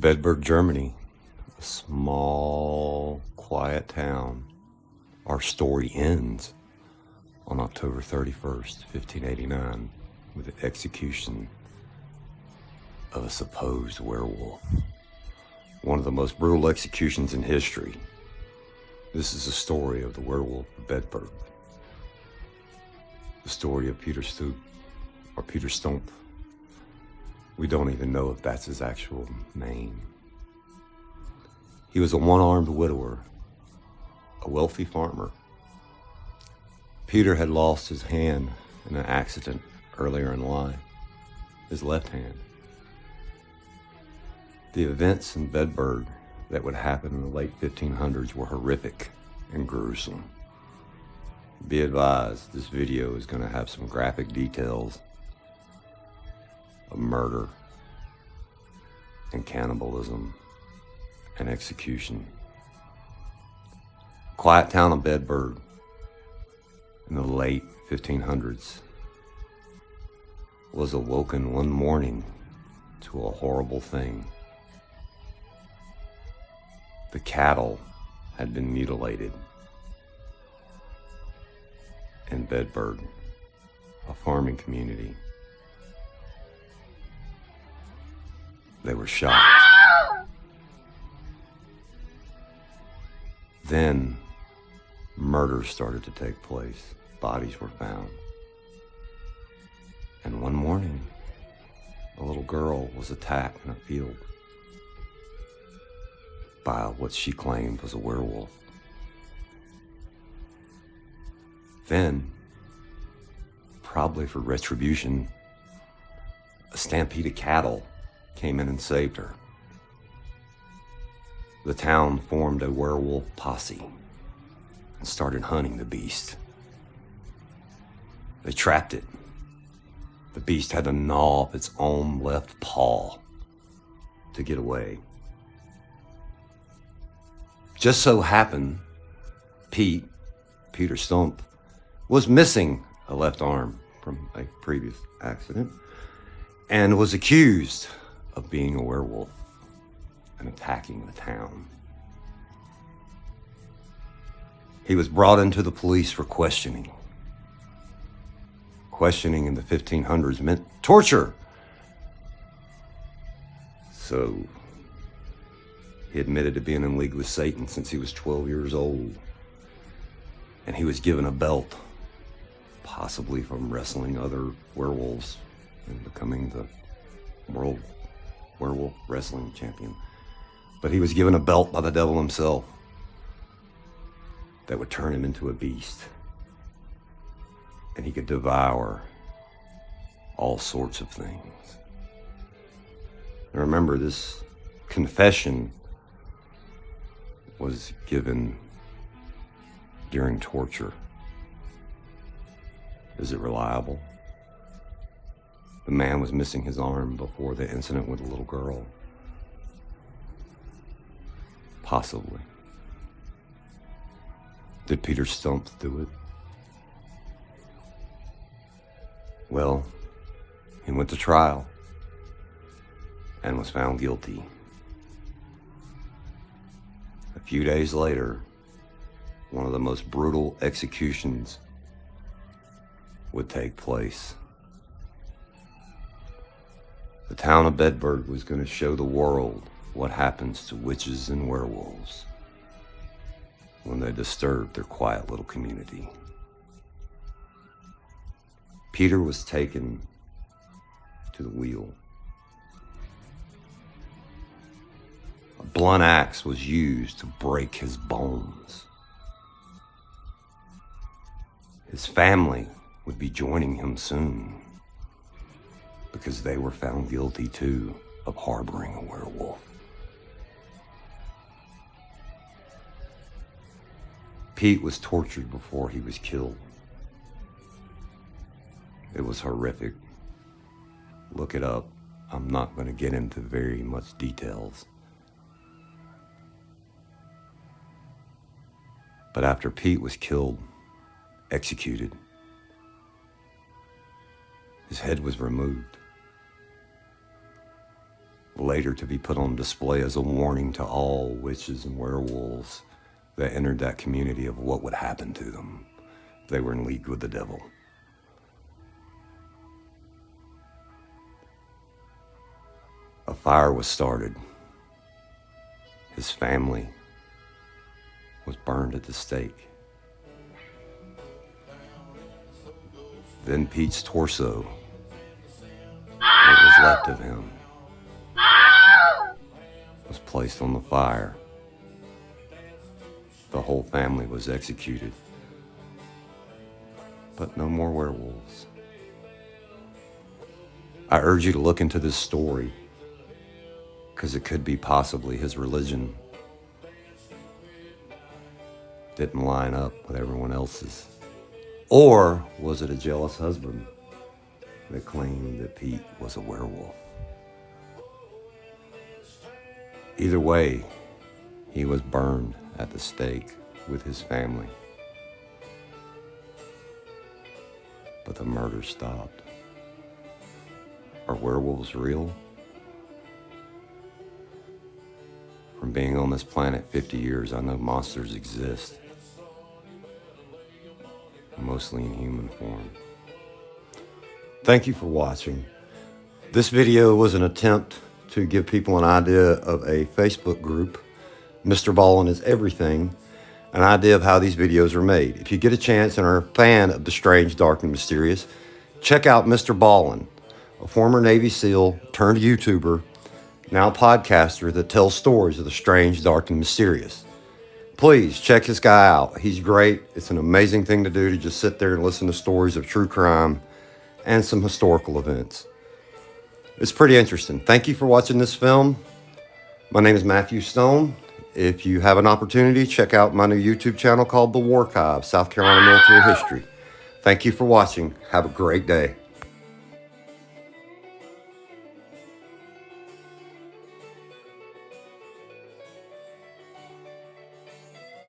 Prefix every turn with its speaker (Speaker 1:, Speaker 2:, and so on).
Speaker 1: Bedburg, Germany, a small, quiet town. Our story ends on October 31st, 1589, with the execution of a supposed werewolf. One of the most brutal executions in history. This is the story of the werewolf of Bedburg. The story of Peter Stubbe, or Peter Stump. We don't even know if that's his actual name. He was a one-armed widower, a wealthy farmer. Peter had lost his hand in an accident earlier in life, his left hand. The events in Bedburg that would happen in the late 1500s were horrific and gruesome. Be advised, this video is going to have some graphic details of murder and cannibalism and execution. Quiet town of Bedburg in the late 1500s was awoken one morning to a horrible thing. The cattle had been mutilated in Bedburg, a farming community. They were shot. Then murders started to take place. Bodies were found. And one morning, a little girl was attacked in a field by what she claimed was a werewolf. Then, probably for retribution, a stampede of cattle came in and saved her. The town formed a werewolf posse and started hunting the beast. They trapped it. The beast had to gnaw off its own left paw to get away. Just so happened, Peter Stump, was missing a left arm from a previous accident and was accused of being a werewolf and attacking the town. He was brought into the police for questioning. Questioning in the 1500s meant torture. So he admitted to being in league with Satan since he was 12 years old. And he was given a belt, possibly from wrestling other werewolves and becoming the world werewolf wrestling champion. But he was given a belt by the devil himself that would turn him into a beast. And he could devour all sorts of things. And remember, this confession was given during torture. Is it reliable? The man was missing his arm before the incident with the little girl. Possibly. Did Peter Stump do it? Well, he went to trial and was found guilty. A few days later, one of the most brutal executions would take place. The town of Bedburg was going to show the world what happens to witches and werewolves when they disturb their quiet little community. Peter was taken to the wheel. A blunt axe was used to break his bones. His family would be joining him soon because they were found guilty too of harboring a werewolf. Pete was tortured before he was killed. It was horrific. Look it up. I'm not going to get into very much details. But after Pete was killed, executed, his head was removed. later to be put on display as a warning to all witches and werewolves that entered that community of what would happen to them if they were in league with the devil. A fire was started. His family was burned at the stake. Then Pete's torso, what was left of him, was placed on the fire. The whole family was executed. But no more werewolves. I urge you to look into this story, because it could be possibly his religion didn't line up with everyone else's. Or was it a jealous husband that claimed that Pete was a werewolf? Either way, he was burned at the stake with his family. But the murder stopped. Are werewolves real? From being on this planet 50 years, I know monsters exist. Mostly in human form. Thank you for watching. This video was an attempt to give people an idea of a Facebook group, Mr. Ballin is Everything, an idea of how these videos are made. If you get a chance and are a fan of the strange, dark, and mysterious, check out Mr. Ballin, a former Navy SEAL turned YouTuber, now podcaster that tells stories of the strange, dark, and mysterious. Please check this guy out. He's great. It's an amazing thing to do, to just sit there and listen to stories of true crime and some historical events. It's pretty interesting. Thank you for watching this film. My name is Matthew Stone. If you have an opportunity, check out my new YouTube channel called The Warchive, South Carolina Military History. Thank you for watching. Have a great day.